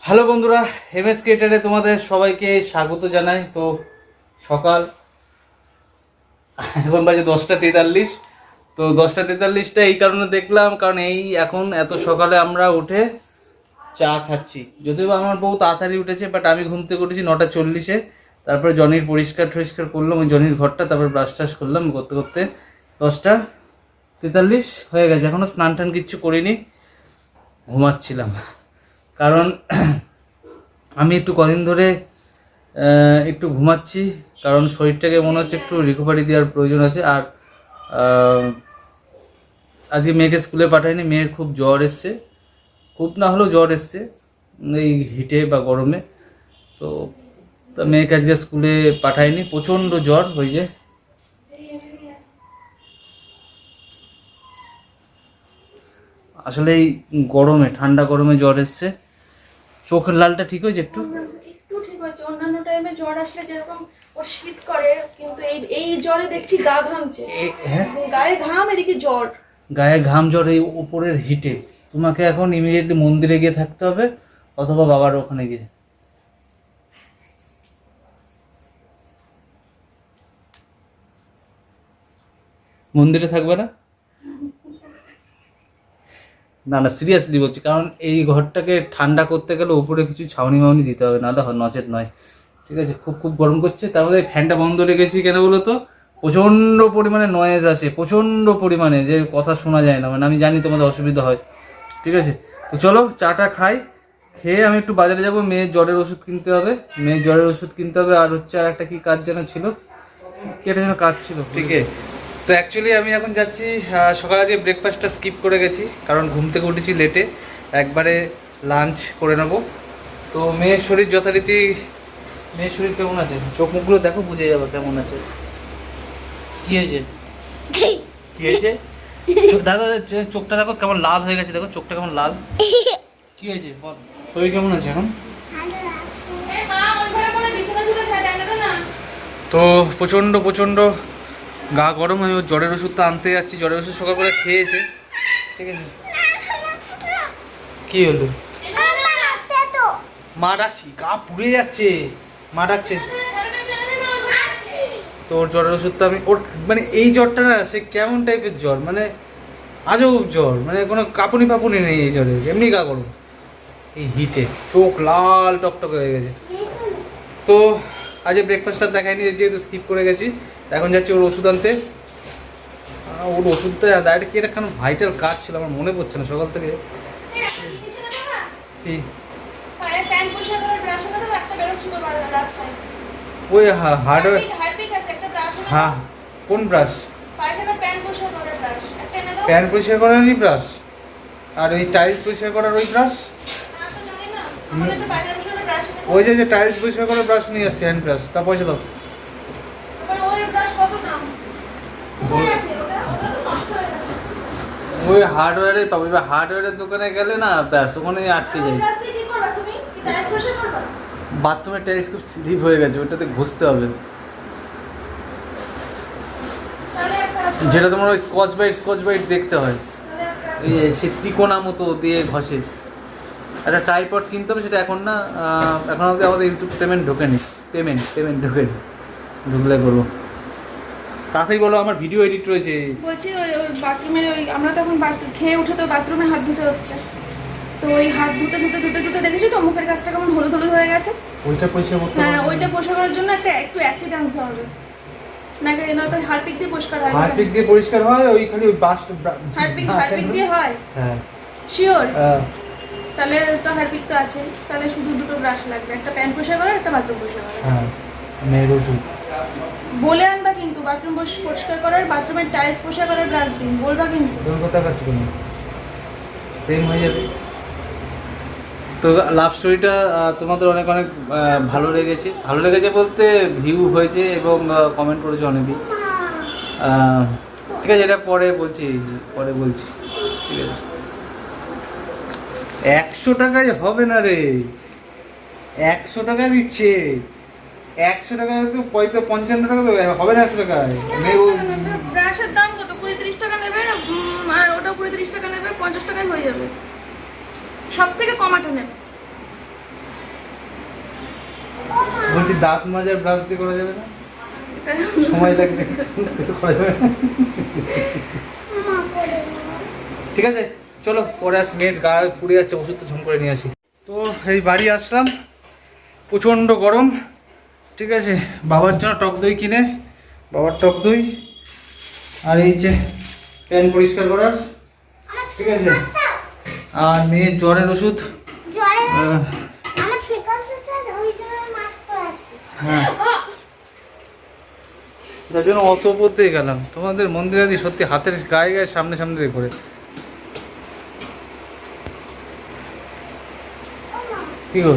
Hello বন্ধুরা, MS ক্রিয়েটারে তোমাদের সবাইকে স্বাগত জানাই। তো সকাল এখন বাজে 10:43। তো 10:43টা এই কারণে দেখলাম, কারণ এই এখন এত সকালে আমরা উঠে চা খাচ্ছি। যদিও আমার বউ তাড়াতাড়ি উঠেছে, বাট আমি ঘুম থেকে উঠেছি 9:40-এ। তারপরে জনির পরিষ্কার করলাম, ওই জনির ঘরটা, তারপর ব্রাশ টাশ করলাম, করতে করতে 10:43 হয়ে গেছে। এখনও স্নান টান কিচ্ছু করিনি, ঘুমাচ্ছিলাম। কারণ আমি একটু কদিন ধরে একটু ঘুমাচ্ছি, কারণ শরীরটাকে মনে হচ্ছে একটু রিকভারি দেওয়ার প্রয়োজন আছে। আর আজকে মেয়েকে স্কুলে পাঠাইনি, মেয়ের খুব জ্বর এসছে, খুব না হলেও জ্বর এসছে এই হিটে বা গরমে। তো মেয়েকে আজকে স্কুলে পাঠাইনি, প্রচণ্ড জ্বর হয়েছে। আসলে এই গরমে, ঠান্ডা গরমে জ্বর এসছে। চোখের লালটা ঠিক হয়েছে একটু ঠিক হয়েছে। অন্যান্য টাইমে জ্বর আসলে যেরকম ওর শীত করে, কিন্তু এই জ্বরে দেখছি গা ঘামছে। হ্যাঁ, গায়ে ঘাম, এদিকে জ্বর, গায়ে ঘাম, জ্বর, এই উপরের হিটে তোমাকে এখন ইমিডিয়েটলি মন্দিরে গিয়ে থাকতে হবে, অথবা বাবার ওখানে গিয়ে। মন্দিরে থাকবে না? না না, সিরিয়াসলি বলছি, কারণ এই ঘরটাকে ঠান্ডা করতে গেলে উপরে কিছু ছাউনি মাউনি দিতে হবে, নাহলে নচেত নয়। ঠিক আছে, খুব খুব গরম করছে। তার মধ্যে ফ্যানটা বন্ধ রেখেছি কেন বলো তো? প্রচণ্ড পরিমাণে নয়েজ আসে, প্রচণ্ড পরিমাণে, যে কথা শোনা যায় না। মানে আমি জানি তোমাদের অসুবিধা হয়। ঠিক আছে, তো চলো চাটা খাই, খেয়ে আমি একটু বাজারে যাব, মেয়ের জ্বরের ওষুধ কিনতে হবে, আর হচ্ছে আর একটা কি কাজ যেন ছিল, কি একটা যেন কাজ ছিল। ঠিক আছে, তো অ্যাকচুয়ালি আমি এখন যাচ্ছি। সকালে আজকে ব্রেকফাস্টটা স্কিপ করে গেছি, কারণ ঘুম থেকে উঠেছি লেটে, একবারে লাঞ্চ করে নেব। তো মেয়ের শরীর যথারীতি, মেয়ের শরীর কেমন আছে? চোখ মুখগুলো দেখো, বুঝে যাবে কেমন আছে। কি হয়েছে? কি হয়েছে? দাদা চোখটা দেখো কেমন লাল হয়ে গেছে, দেখো চোখটা কেমন লাল। কি হয়েছে বল, শরীর কেমন আছে এখন? তো প্রচণ্ড প্রচণ্ড গা গরম। আমি ওর জ্বরের ওষুধটা আনতে যাচ্ছি, জ্বরের ওষুধ সকাল করে খেয়েছে। ঠিক আছে, কি হলো? মা ডাকছি, গা পুড়ে যাচ্ছে, মা ডাকছে। তো ওর জ্বরের ওষুধটা আমি, ওর মানে এই জ্বরটা না, সে কেমন টাইপের জ্বর, মানে আজও জ্বর, মানে কোনো কাঁপুনি ফাপুনি নেই এই জ্বরে, এমনি গা গরম, এই হিটে চোখ লাল টকটক হয়ে গেছে। তো আজকে ব্রেকফাস্টটা দেখায়নি, যেহেতু স্কিপ করে গেছি। এখন যাচ্ছি ওর ওষুধ আনতে। ওর ওষুধটা ডাইরেক্ট কি, এটা কেন ভাইটাল কাজ ছিল আমার মনে পড়ছে না সকাল থেকে। ওই হার্ডওয়্যার, হ্যাঁ, কোন ব্রাশ? প্যান পরিষ্কার করারই ব্রাশ, আর ওই টাইলস পরিষ্কার করার ওই ব্রাশ। ওই যে টাইলস পরিষ্কার করার ব্রাশ নিয়ে আসছে, হ্যান্ড ব্রাশ, তা পয়সা দাও। ওই হার্ডওয়্যারে পাবো, এবার হার্ডওয়্যারের দোকানে গেলে না ব্যাস ওখানে আটকে যাই। বাথরুমের টাইলস খুব স্লিপ হয়ে গেছে, ওটাতে ঘষতে হবে। যেটা তোমার ওই স্কচ বাইট দেখতে হয়, এই সে ত্রিকোণা মতো দিয়ে ঘষে। একটা ট্রাইপড কিনতে হবে, সেটা এখন না, এখন অবধি আমাদের ইউটিউব পেমেন্ট ঢোকেনি, ঢুকলে করবো। তাড়াতাড়ি বলো, আমার ভিডিও এডিট রয়েছে। বলছি ওই বাথরুমের, ওই আমরা তখন খেয়ে উঠে তো বাথরুমে হাত ধুতে হচ্ছে, তো ওই হাত ধুতে দেখেছি তো মুখের কাছটা কেমন হলুদ হলুদ হয়ে গেছে। ওইটা পরিষ্কার করতে হবে। হ্যাঁ, ওইটা পরিষ্কার করার জন্য একটু অ্যাসিড আনতে হবে, নাকি না তো হারপিক দিয়ে পরিষ্কার হয়? হারপিক দিয়ে পরিষ্কার হয়, ওই খালি ওই বাস্ট হারপিক দিয়ে হয়? হ্যাঁ, শিওর? তাহলে তো হারপিক তো আছে, তাহলে শুধু দুটো ব্রাশ লাগবে, একটা প্যান পরিষ্কার করার, একটা বাথরুম পরিষ্কার করার। হ্যাঁ, মেয়ের ওষুধ বলে আনবা কিন্তু, বাথরুম পরিষ্কার করার, বাথরুমের টাইলস পরিষ্কার করার ব্রাশ দিন বলবা কিন্তু। তোর কথা কাছে কোনো প্রেম হয়ে যাবে। তো লাভ স্টোরিটা তোমাদের অনেক অনেক ভালো লেগেছে বলতে ভিউ হয়েছে এবং কমেন্ট করেছে অনেকেই। ঠিক আছে, এটা পরে বলছি। ঠিক আছে, 100 টাকায় হবে না রে, 100 টাকা দিচ্ছে, 100 টাকা তো 55 টাকা তো হবে না 100 টাকায়। ব্রাশের দাম কত? 20-30 টাকা নেবে, আর ওটা 20-30 টাকা নেবে, 50 টাকায় হয়ে যাবে। সব থেকে কমাটা নেবে। বলছি দাঁত মাজার ব্রাশ দিয়ে করা যাবে না? সময় লাগবে, কিছু করা যাবে না। ঠিক আছে চলো পরে আসি, মেয়ের গা পুড়ে যাচ্ছে, ওষুধটা ঝুম করে নিয়ে আসি। তো এই বাড়ি আসলাম, প্রচণ্ড গরম। ঠিক আছে, বাবার জন্য টক দই কিনে, বাবার টক দই, আর এই যে প্যান পরিষ্কার করার, ঠিক আছে, আর মেয়ের জ্বরের ওষুধ। হ্যাঁ, যার জন্য অত পড়তে গেলাম। তোমাদের মন্দিরাদি সত্যি হাতের গায়ে গায়ে সামনে সামনে রে করে। কি গো,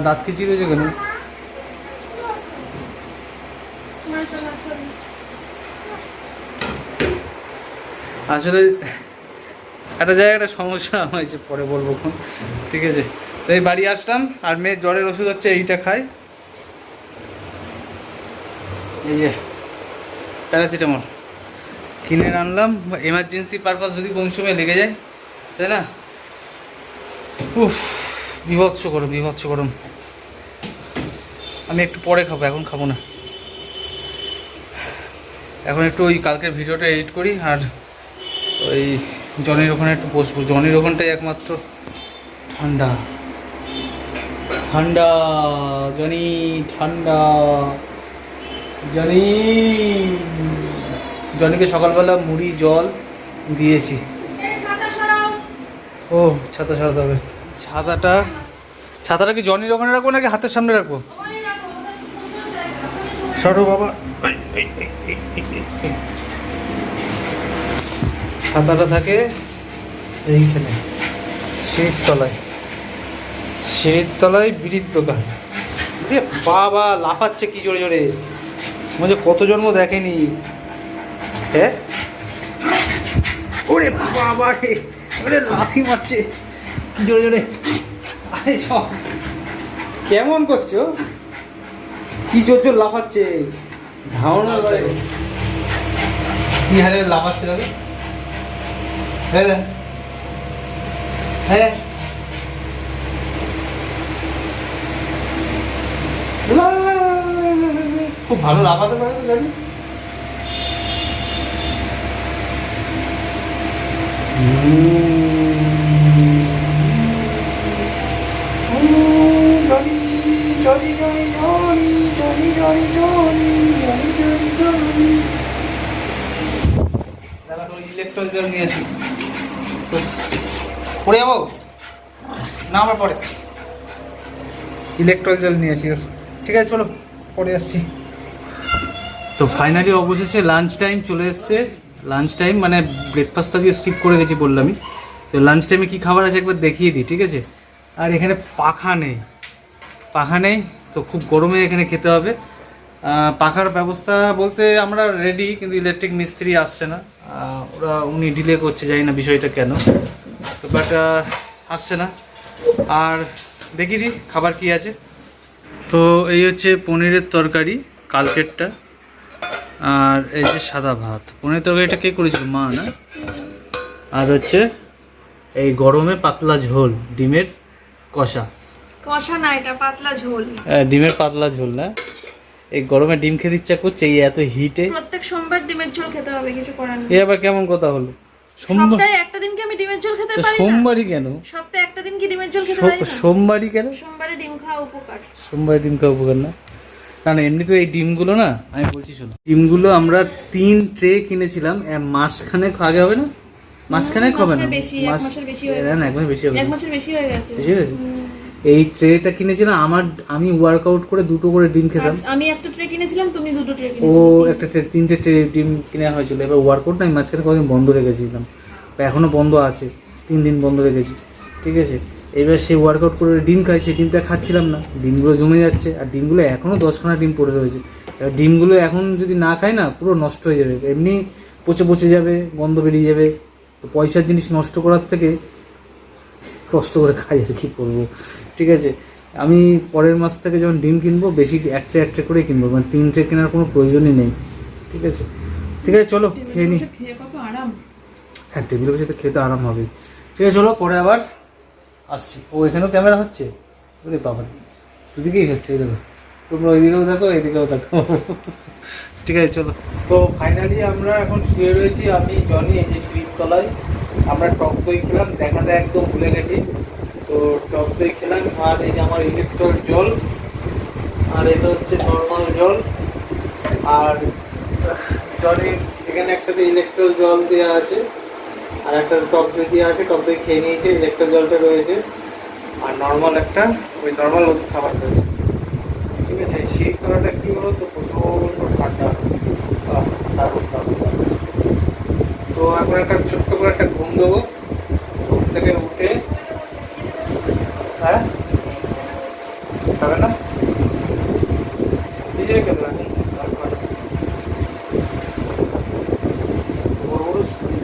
দাঁত খিচি রয়েছে কেন? আসলে একটা জায়গায় একটা সমস্যা হয়েছে, পরে বলবো কোন। ঠিক আছে, তো এই বাড়ি আসলাম, আর মেয়ের জ্বরের ওষুধ হচ্ছে এইটা খায়, এই যে প্যারাসিটামল কিনে আনলাম, এমার্জেন্সি পারপাস যদি কোন সময় লেগে যায়, তাই না? উফ, বিভৎস গরম, বিভৎস গরম। আমি একটু পরে খাবো, এখন খাবো না। এখন একটু ওই কালকের ভিডিওটা এডিট করি, আর ওই জনির ওখানে একটু বসবো। জনির ওখানটাই একমাত্র ঠান্ডা ঠান্ডা, জনি ঠান্ডা। জনি, জনিকে সকালবেলা মুড়ি জল দিয়েছি। ও ছাতা সরাতে হবে। ছাতাটা কি জনির ওখানে রাখবো নাকি হাতের সামনে রাখবো? সরো বাবা। ছাতাটা থাকে এইখানে সিঁড়ির তলায়, সিঁড়ির তলায় বিড়ির দোকান। বাবা লাফাচ্ছে কি জোরে জোরে, মনে কত জন্ম দেখেনি। হ্যাঁ, ওরে বাবা রে, ওরে লাথি মারছে কি জোরে জোরে। আরে সব কেমন করছো, কি জোর জোর লাফাচ্ছে, ধারণা করে কি হারে লাফাচ্ছে দাদা। হ্যাঁ হ্যাঁ, খুব ভালো লাফাতে পারে তো গাড়ি। ইলেকট্রল জল নিয়েছি, পড়ে যাবো না আমার পরে। ইলেকট্রল জল নিয়েছি, ঠিক আছে চলো পরে আসছি। তো ফাইনালি অবশেষে লাঞ্চ টাইম চলে এসছে। লাঞ্চ টাইম মানে ব্রেকফাস্টটা দিয়ে স্কিপ করে গেছি বললামই। তো লাঞ্চ টাইমে কী খাবার আছে একবার দেখিয়ে দিই, ঠিক আছে। আর এখানে পাখা নেই, পাখা নেই, তো খুব গরমে এখানে খেতে হবে। পাখার ব্যবস্থা বলতে আমরা রেডি, কিন্তু ইলেকট্রিক মিস্ত্রি আসছে না, উনি ডিলে করছে, জানি না বিষয়টা কেন, তো বাট আসছে না। আর দেখিয়ে দিই খাবার কি আছে। তো এই হচ্ছে পনিরের তরকারি কালকেরটা, আর এই যে সাদা ভাত। পনিরের তরকারিটা কে করেছিল, মা না? আর হচ্ছে এই গরমে পাতলা ঝোল, ডিমের কষা। কষা না, এটা পাতলা ঝোল। ডিমের পাতলা ঝোল না, এই গরমে ডিম খেতে ইচ্ছা করছে এই এত হিটে। প্রত্যেক সোমবার ডিমের ঝোল খেতে হবে, কিছু করার নেই। এই আবার কেমন কথা হলো? সপ্তাহে একটা দিন কি আমি ডিমের ঝোল খেতে পারি না? সোমবারই কেন? সপ্তাহে একটা দিন কি ডিমের ঝোল খেতে পারি না? সোমবারই কেন? সোমবারে ডিম খাওয়া উপকার। সোমবারে ডিম খাওয়া উপকার না? না না, এমনি তো এই ডিমগুলো না, আমি বলছি শোনো, ডিমগুলো আমরা 3 ট্রে কিনেছিলাম, মাসখানেক আগে হবে না? মাসখানেক হবে না, এক মাসের বেশি হয়ে গেছে। না এক মাস বেশি হবে, এক মাসের বেশি হয়ে গেছে। বেশি হয়ে গেছে। এই ট্রেটা কিনেছিলাম আমি ওয়ার্কআউট করে 2টো করে ডিম খেতাম। আমি একটা ট্রে কিনেছিলাম, তুমি 2টো ট্রে ও কিনেছিলে। একটা ট্রে, 3টে ট্রে ডিম কিনে হয়েছিল। এবার ওয়ার্কআউট না আমি মাঝখানে কদিন বন্ধ রেখেছিলাম, এখনও বন্ধ আছে, 3 দিন বন্ধ রেখেছি, ঠিক আছে। এবার সেই ওয়ার্কআউট করে ডিম খাই, সেই ডিমটা খাচ্ছিলাম না, ডিমগুলো জমে যাচ্ছে, আর ডিমগুলো এখনও 10খানা ডিম পড়ে রয়েছে। এবার ডিমগুলো এখন যদি না খাই না, পুরো নষ্ট হয়ে যাবে, এমনি পচে পচে যাবে, গন্ধ বেরিয়ে যাবে। তো পয়সার জিনিস নষ্ট করার থেকে কষ্ট করে খাই, আর কি করবো, ঠিক আছে। আমি পরের মাস থেকে যখন ডিম কিনবো, বেশি একটা একটা করে কিনবো, মানে 3 ট্রে কেনার কোনো প্রয়োজনই নেই, ঠিক আছে। ঠিক আছে চলো খেয়ে নিই। কত আরাম। হ্যাঁ, টেবিলে বসে তো খেতে আরাম হবে। ঠিক আছে চলো পরে আবার আসছি। ও এখানেও ক্যামেরা হচ্ছে, বুঝলি বাবা। দুদিকেই হচ্ছে, এই দেখো তোমরা ওইদিকেও দেখো এইদিকেও দেখো। ঠিক আছে চলো। তো ফাইনালি আমরা এখন শুয়ে রয়েছি, আমি জনি এই যে সিঁড়ির তলায়। আমরা টক দই খেলাম, দেখাতে একদম ভুলে গেছি। তো টক দই খেলাম, আর এই যে আমার ইলেকট্রল জল, আর এটা হচ্ছে নর্মাল জল। আর জলের এখানে একটাতে ইলেকট্রল জল দেওয়া আছে, আর একটা টক দই দেওয়া আছে। টক দই খেয়ে নিয়েছে, ইলেকট্রল জলটা রয়েছে, আর নর্মাল একটা ওই নর্মাল খাবার রয়েছে। ঠিক আছে, সেই তলাটা কি হলো তো প্রচন্ড ঠান্ডা, দারুণ দারুণ দারুণ। তো এখন একটা ছোট্ট করে একটা ঘুম দেবো, ঘুম থেকে উঠে। হ্যাঁ খাবে না নিজেই খেতে পারি। বড় বড় ছুরি।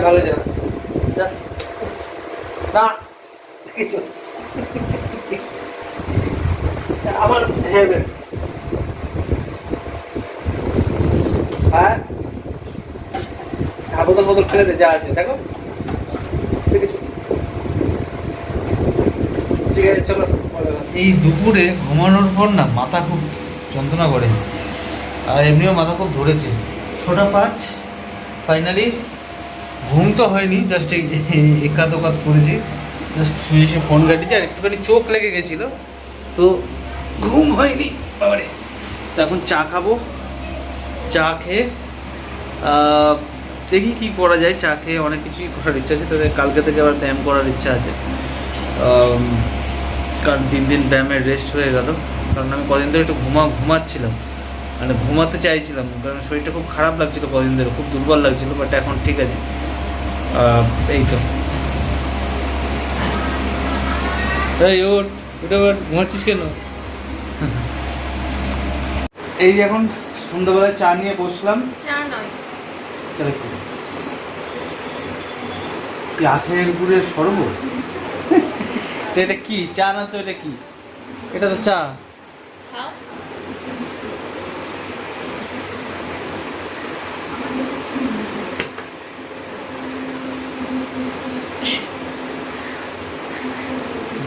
ভালো যা না কিছু আমার হ্যাঁ হ্যাঁ বোতল বোতল ফেলে দে যা আছে দেখো কিছু। ঠিক আছে চলো। এই দুপুরে ঘুমানোর পর না মাথা খুব যন্ত্রণা করে, আর এমনিও মাথা খুব ধরেছে। 6:05 ফাইনালি ঘুম তো হয়নি, জাস্ট একাত ওকাত করেছি, জাস্ট শুয়ে শুয়ে ফোন ঘাটিছি, আর একটুখানি চোখ লেগে গেছিলো, তো ঘুম হয়নি বাবারে। তো এখন চা খাবো, চা খেয়ে দেখি কী করা যায়। চা খেয়ে অনেক কিছুই করার ইচ্ছা আছে, তাদের কালকে থেকে আবার ব্যায়াম করার ইচ্ছা আছে, কারণ 3 দিন ব্যায়ামের রেস্ট হয়ে গেল। কারণ আমি কদিন ধরে একটু ঘুমাচ্ছিলাম, মানে ঘুমাতে চাইছিলাম, কারণ শরীরটা খুব খারাপ লাগছিলো কদিন ধরে, খুব দুর্বল লাগছিলো, বাট এখন ঠিক আছে। এই তো এই ওর ঘুমাচ্ছিস কেন? এই যে এখন সন্ধ্যাবেলায় চা নিয়ে বসলাম। চা নয়, তাহলে কি আখের গুড়ের শরবত? তো এটা কি চা না, তো এটা কি? এটা তো চা। খাও।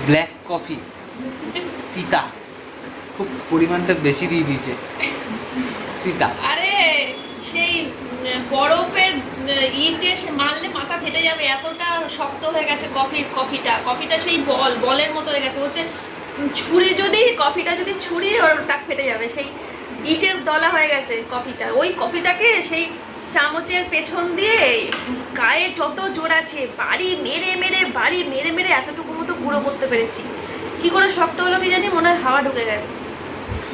ব্ল্যাক কফি, তিতা, খুব পরিমাণটা বেশি দিয়ে দিয়েছে, তিতা। আরে সেই বরফের ইটে সে মারলে মাথা ফেটে যাবে, এতটা শক্ত হয়ে গেছে কফিটা সেই বলের মতো হয়ে গেছে। হচ্ছে ছুরি যদি কফিটা যদি ছুরি ওর টাক ফেটে যাবে, সেই ইটের দলা হয়ে গেছে কফিটা। ওই কফিটাকে সেই চামচের পেছন দিয়ে গায়ে যত জোর আছে বাড়ি মেরে মেরে এতটুকু মতো গুঁড়ো করতে পেরেছি। কি করে শক্ত হলো কি জানি, মনে হয় হাওয়া ঢুকে গেছে।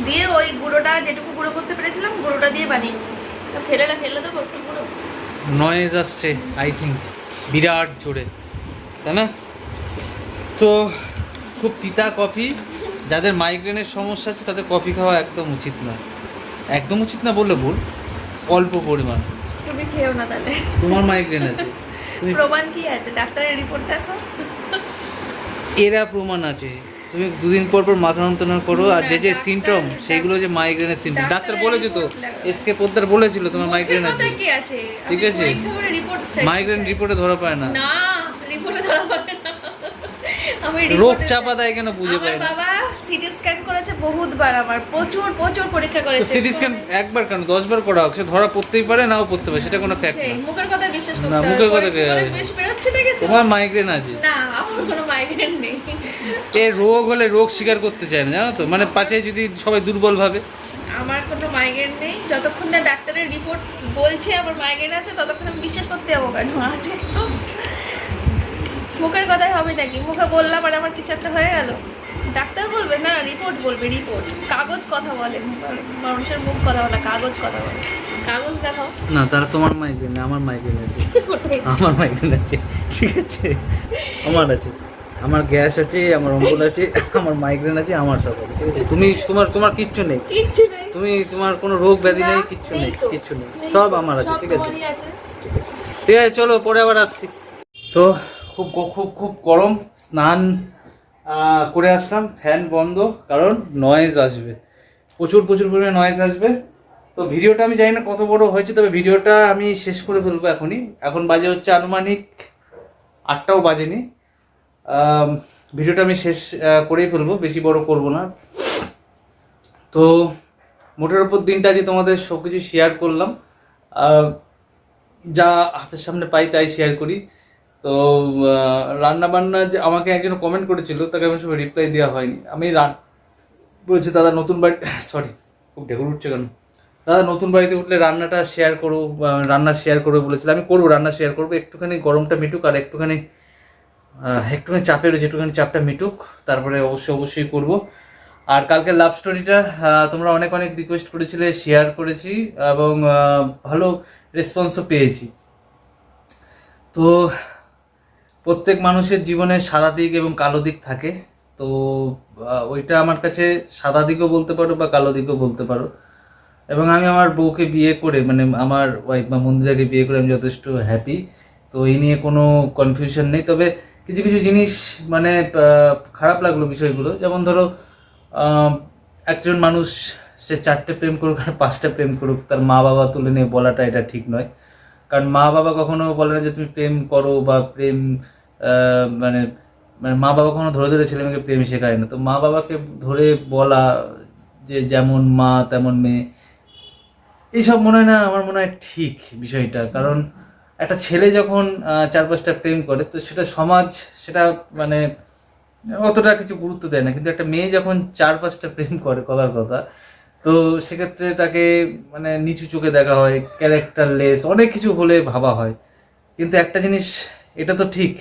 দিয়ে ওই গুঁড়োটা যেটুকু গুঁড়ো করতে পেরেছিলাম গুঁড়োটা দিয়ে বানিয়ে নিয়েছি। ফেলে দেবো একটু গুঁড়ো। নয়েজ আসছে আই থিঙ্ক বিরাট জোরে, তাই না? তো খুব তিতা কফি, যাদের মাইগ্রেনের সমস্যা আছে তাদের কফি খাওয়া একদম উচিত নয়, একদম উচিত না বললে ভুল, অল্প পরিমাণ। তুমি খেও না তাহলে, তোমার মাইগ্রেন আছে, তুমি প্রমাণ কি আছে? ডাক্তারের রিপোর্ট দেখো। এরা প্রমাণ আছে, তুমি 2 দিন পর পর মাথা যন্ত্রণা করো, আর যে যে সিমটম সেইগুলো যে মাইগ্রেনের সিমটম, ডাক্তার বলেছে তো, এসকে পোদ্দার বলেছিল তোমার মাইগ্রেন আছে, ঠিক আছে? মাইগ্রেন রিপোর্টে ধরা পায় না, না রিপোর্টে ধরা পায় না। আমি রোগ চাপা দেয় কেন বুঝে পাই না। বাবা সিটি স্ক্যান করেছে বহুতবার, আমার প্রচুর পরীক্ষা করেছে। সিটি স্ক্যান একবার কেন 10 বার করা হোক, সে ধরা পড়তেই পারে, নাও পড়তে পারে, সেটা কোনো ফ্যাক্ট না। মুখের কথা বিশ্বাস করতে না, হবে, মুখের কথা কে বেশ বেরোচ্ছে, দেখেছো? তোমার মাইগ্রেন আছে। না, আমার কোনো মাইগ্রেন নেই। এ রোগ হলে রোগ স্বীকার করতে চায় না, জানো তো, মানে পাছে যদি সবাই দুর্বল ভাবে। আমার কোনো মাইগ্রেন নেই, যতক্ষণ না ডাক্তারের রিপোর্ট বলছে আমার মাইগ্রেন আছে ততক্ষণ আমি বিশ্বাস করতে যাবো কেন? আছে তো মুখের কথাই হবে নাকি? মুখে বললাম আর আমার কিছু একটা হয়ে গেল, ডাক্তার বলবে না, রিপোর্ট বলবে। রিপোর্ট কাগজ কথা বলে, মানুষের মুখ কথা বলে, কাগজ কথা বলে। কাগজ দেখাও না, তারা তোমার মাইগ্রেন না, আমার মাইগ্রেন আছে। আমার মাইগ্রেন আছে, ঠিক আছে, আমার আছে। আমার গ্যাস আছে, আমার অম্বল আছে, আমার মাইগ্রেন আছে, আমার সব আছে, ঠিক আছে? তুমি তোমার কিচ্ছু নেই, কিচ্ছু নেই। তোমার কোনো রোগ ব্যাধি নেই, কিচ্ছু নেই, কিচ্ছু নেই, সব আমার আছে, ঠিক আছে? ঠিক আছে, চলো পরে আবার আসছি। তো খুব খুব খুব গরম, স্নান করে আসলাম, ফ্যান বন্ধ, কারণ নয়েজ আসবে, প্রচুর পরিমাণে নয়েজ আসবে। তো ভিডিওটা আমি জানি না কত বড় হয়েছে, তবে ভিডিওটা আমি শেষ করে ফেলবো এখনই। এখন বাজে হচ্ছে আনুমানিক 8টাও বাজেনি। ভিডিওটা আমি শেষ করেই ফেলবো, বেশি বড় করব না। তো মোটের উপর দিনটা যে তোমাদের সব কিছু শেয়ার করলাম, যা হাতের সামনে পাই তাই শেয়ার করি। তো রান্না বান্না যে আমাকে একজন কমেন্ট করেছিল, তাকে আমি সব রিপ্লাই দেওয়া হয়নি। আমি বলছি দাদা নতুন বাড়ি, সরি খুব ঢেকুর উঠছে কেন, দাদা নতুন বাড়িতে উঠলে রান্নাটা শেয়ার করো, রান্না শেয়ার করবে বলেছিল। আমি করবো, রান্না শেয়ার করবো, একটুখানি গরমটা মিটুক, আর একটুখানি চাপে রয়েছে, একটুখানি চাপটা মিটুক, তারপরে অবশ্যই করব। আর কালকে লাভ স্টোরিটা তোমরা অনেক রিকোয়েস্ট করেছিলে, শেয়ার করেছি এবং ভালো রেসপন্সও পেয়েছি। তো প্রত্যেক মানুষের জীবনে সাদা দিক এবং কালো দিক থাকে। তো ওইটা আমার কাছে সাদা দিকও বলতে পারো বা কালো দিকও বলতে পারো। এবং আমি আমার বউকে বিয়ে করে, মানে আমার ওয়াইফ বা মন্দিরাকে বিয়ে করে আমি যথেষ্ট হ্যাপি। তো এই নিয়ে কোনো কনফিউশন নেই। তবে কিছু জিনিস মানে খারাপ লাগলো বিষয়গুলো, যেমন ধরো একজন মানুষ সে 4টে প্রেম করুক আর 5টা প্রেম করুক, তার মা বাবা তুলে নিয়ে বলাটা এটা ঠিক নয়। কারণ মা বাবা কখনো বলে না যে তুমি প্রেম করো বা প্রেম মানে মানে মা বাবা কখনো ধরে ছেলে মেয়েকে প্রেম শেখায় না। তো মা বাবাকে ধরে বলা যে যেমন মা তেমন মেয়ে, এইসব মনে হয় না, আমার মনে হয় ঠিক বিষয়টা। কারণ একটা ছেলে যখন 4-5টা প্রেম করে, তো সেটা সমাজ সেটা মানে অতটা কিছু গুরুত্ব দেয় না। কিন্তু একটা মেয়ে যখন 4-5টা প্রেম করে, কথার কথা, তো সেক্ষেত্রে তাকে মানে নিচু চোখে দেখা হয়, ক্যারেক্টারলেস অনেক কিছু বলে ভাবা হয়। কিন্তু একটা জিনিস এটা তো ঠিক,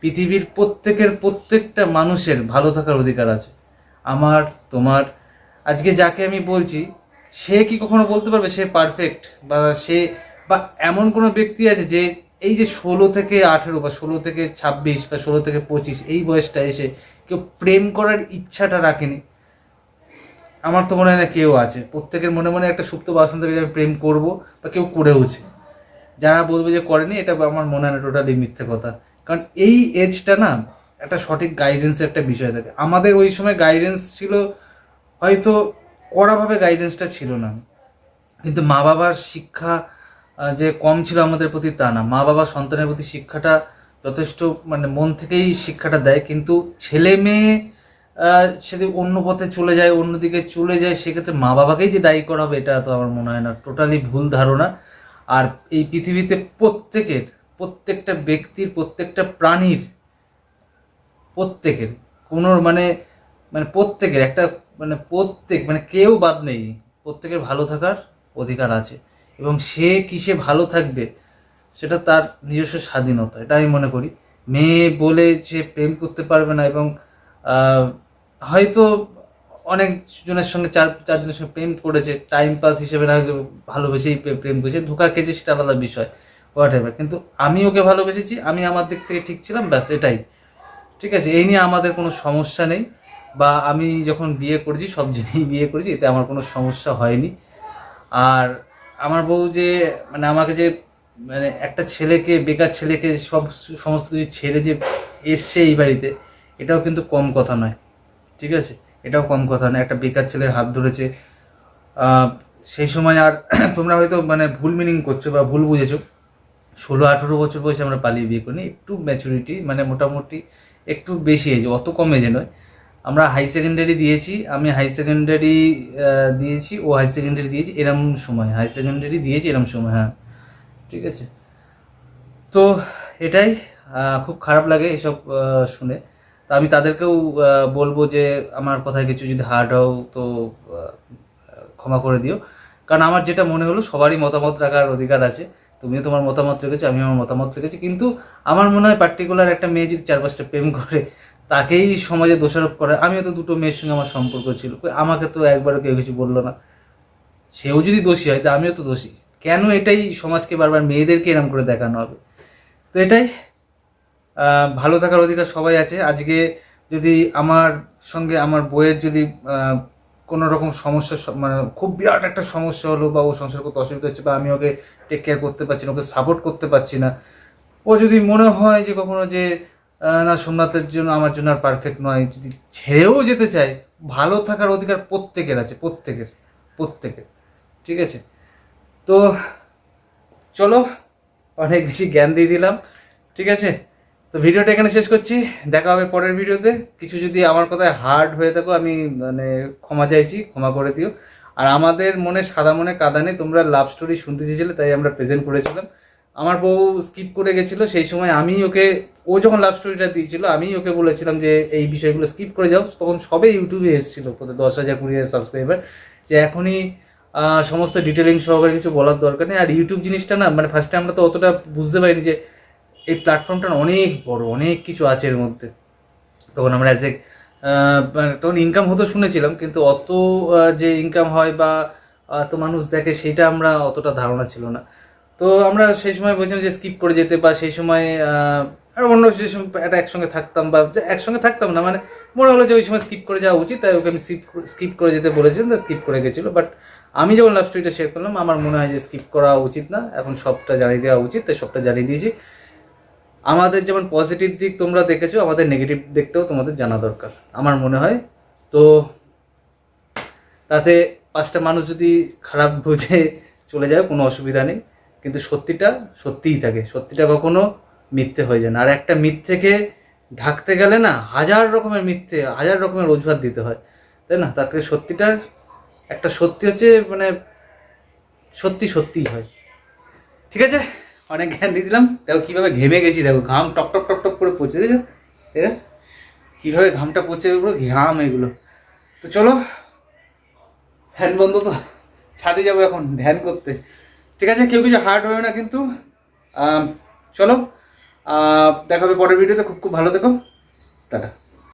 পৃথিবীর প্রত্যেকটা মানুষের ভালো থাকার অধিকার আছে। আমার, তোমার, আজকে যাকে আমি বলছি সে কি কখনো বলতে পারবে সে পারফেক্ট, বা এমন কোনো ব্যক্তি আছে যে এই যে 16 থেকে 18 বা 16 থেকে 26 বা 16 থেকে 25 এই বয়সটা এসে কেউ প্রেম করার ইচ্ছাটা রাখেনি? আমার তো মনে হয় না কেউ আছে। প্রত্যেকের মনে মনে একটা সুপ্ত বাসনা থেকে আমি প্রেম করব, বা কেউ করেওছে। যারা বলবে যে করেনি, এটা আমার মনে হয় না, টোটালি মিথ্যে কথা। কারণ এই এজটা না একটা সঠিক গাইডেন্সের একটা বিষয় থাকে। আমাদের ওই সময় গাইডেন্স ছিল, হয়তো কড়াভাবে গাইডেন্সটা ছিল না, কিন্তু মা বাবার শিক্ষা যে কম ছিল আমাদের প্রতি তা না। মা বাবা সন্তানের প্রতি শিক্ষাটা যথেষ্ট মানে মন থেকেই শিক্ষাটা দেয়। কিন্তু ছেলে মেয়ে যদি অন্য পথে চলে যায়, অন্যদিকে চলে যায়, সেক্ষেত্রে মা বাবাকেই যে দায়ী করা হবে, এটা তো আমার মনে হয় না, টোটালি ভুল ধারণা। আর এই পৃথিবীতে প্রত্যেকটা ব্যক্তির, প্রত্যেকটা প্রাণীর, প্রত্যেকের কোনো মানে মানে প্রত্যেকের একটা মানে কেউ বাদ নেই, প্রত্যেকের ভালো থাকার অধিকার আছে। এবং সে কিসে ভালো থাকবে সেটা তার নিজস্ব স্বাধীনতা, এটা আমি মনে করি। মেয়ে বলে যে প্রেম করতে পারবে না, এবং হয়তো অনেক জনের সঙ্গে চারজনের সঙ্গে প্রেম করেছে, টাইম পাস হিসেবে না, হয়তো ভালোবেসেই প্রেম করেছে, ধোঁকা খেয়েছে, সেটা আলাদা বিষয়, হোয়াট এভার। কিন্তু আমি ওকে ভালোবেসেছি, আমি আমার দিক থেকে ঠিক ছিলাম, ব্যাস এটাই, ঠিক আছে? এই নিয়ে আমাদের কোনো সমস্যা নেই। বা আমি যখন বিয়ে করেছি সব জেনেই বিয়ে করেছি, এতে আমার কোনো সমস্যা হয়নি। আর আমার বউ যে মানে আমাকে যে মানে একটা ছেলেকে, বেকার ছেলেকে সমস্ত কিছু ছেড়ে যে এসছে এই বাড়িতে, এটাও কিন্তু কম কথা নয়, ঠিক আছে? এটাও কম কথা নয়। একটা বেকার ছেলের হাত ধরেছে সেই সময়। আর তোমরা হয়তো মানে ভুল মিনিং করছো বা ভুল বুঝেছো, 16-18 বছর বয়সে আমরা পালিয়ে বিয়ে করিনি, একটু ম্যাচুরিটি মানে মোটামুটি একটু বেশি এজে, অত কম এজে নয়। আমরা হাই সেকেন্ডারি দিয়েছি, আমি হাই সেকেন্ডারি দিয়েছি, ও হাই সেকেন্ডারি দিয়েছি এরম সময়, হাই সেকেন্ডারি দিয়েছি এরম সময়, হ্যাঁ, ঠিক আছে? তো এটাই, খুব খারাপ লাগে এসব শুনে। তা আমি তাদেরকেও বলবো যে আমার কথায় কিছু যদি হার্ড হও তো ক্ষমা করে দিও। কারণ আমার যেটা মনে হলো, সবারই মতামত রাখার অধিকার আছে। তুমিও তোমার মতামত রেখেছো, আমি আমার মতামত রেখেছি। কিন্তু আমার মনে হয় পার্টিকুলার একটা মেয়ে যদি 4-5টা প্রেম করে, তাকেই সমাজে দোষারোপ করে। আমিও তো 2টো মেয়ের সঙ্গে আমার সম্পর্ক ছিল, আমাকে তো একবারও কেউ কিছু বললো না। সেও যদি দোষী হয়, তো আমিও তো দোষী কেন? এটাই সমাজকে বারবার মেয়েদেরকে এরম করে দেখানো হবে। তো এটাই, ভালো থাকার অধিকার সবাই আছে। আজকে যদি আমার সঙ্গে আমার বইয়ের যদি কোনো রকম সমস্যা মানে খুব বিরাট একটা সমস্যা হলো, বা ও সংসার করতে অসুবিধা হচ্ছে, বা আমি ওকে টেক কেয়ার করতে পারছি না, ওকে সাপোর্ট করতে পারছি না, ও যদি মনে হয় যে কখনো যে না সোমনাথের জন্য আমার জন্য আর পারফেক্ট নয়, যদি ছেড়েও যেতে চায়, ভালো থাকার অধিকার প্রত্যেকের আছে, প্রত্যেকের। ঠিক আছে, তো চলো, অনেক বেশি জ্ঞান দিয়ে দিলাম। ঠিক আছে, তো ভিডিওটা এখানে শেষ করছি। দেখা হবে পরের ভিডিওতে। কিছু যদি আমার কথায় হার্ড হয়ে থাকো, আমি মানে ক্ষমা চাইছি, ক্ষমা করে দিও। আর আমাদের মনে সাদা মনে কাদা নেই, তোমরা লাভ স্টোরি শুনতে চেয়েছিলে তাই আমরা প্রেজেন্ট করেছিলাম। আমার বউ স্কিপ করে গেছিলো, সেই সময় আমি ওকে, ও যখন লাভ স্টোরিটা দিয়েছিল আমি ওকে বলেছিলাম যে এই বিষয়গুলো স্কিপ করে যাও। তখন সবে ইউটিউবে এসেছিলো, কোথাও 10,000 20,000 সাবস্ক্রাইবার, যে এখনই সমস্ত ডিটেলিং সহকারে কিছু বলার দরকার নেই। আর ইউটিউব জিনিসটা না, মানে ফার্স্টে আমরা তো অতটা বুঝতে পারিনি যে এই প্ল্যাটফর্মটা অনেক বড়, অনেক কিছু আছে এর মধ্যে। তখন আমরা অ্যাজ এ তখন ইনকাম হতো শুনেছিলাম, কিন্তু অত যে ইনকাম হয় বা এত মানুষ দেখে সেটা আমরা অতটা ধারণা ছিল না। তো আমরা সেই সময় বলছিলাম যে স্কিপ করে যেতে, বা সেই সময় আর অন্য যে সময় একটা একসঙ্গে থাকতাম, বা একসঙ্গে থাকতাম না, মানে মনে হলো যে ওই সময় স্কিপ করে যাওয়া উচিত, তাই ওকে আমি স্কিপ করে যেতে বলেছিলাম, তা স্কিপ করে গেছিলো। বাট আমি যখন লাভ স্টোরিটা শেয়ার করলাম, আমার মনে হয় যে স্কিপ করা উচিত না, এখন সবটা জানিয়ে দেওয়া উচিত, তাই সবটা জানিয়ে দিয়েছি। আমাদের যেমন পজিটিভ দিক তোমরা দেখেছো, আমাদের নেগেটিভ দিকটাও তোমাদের জানা দরকার আমার মনে হয়। তো তাতে 5টা মানুষ যদি খারাপ বুঝে চলে যায় কোনো অসুবিধা নেই, কিন্তু সত্যিটা সত্যিই থাকে, সত্যিটা কখনো মিথ্যে হয়ে যায় না। আর একটা মিথ্যেকে ঢাকতে গেলে না 1000 রকমের মিথ্যে, 1000 রকমের অজুহাত দিতে হয়, তাই না? তার থেকে সত্যিটার একটা সত্যি হচ্ছে মানে সত্যিই হয়। ঠিক আছে, অনেক জ্ঞান দিয়ে দিলাম। দেখো কীভাবে ঘেমে গেছি, দেখো ঘাম টপ টপ টপ টপ করে পড়ছে, দেখো ঠিক আছে কীভাবে ঘামটা পড়ছে, পুরো ঘাম এগুলো। তো চলো, ফ্যান বন্ধ, তো ছাদে যাবো এখন ধ্যান করতে। ঠিক আছে, কেউ কিছু হার্ড হয় না কিন্তু। চলো, দেখা হবে পরের ভিডিওতে। খুব ভালো থেকো, টাটা।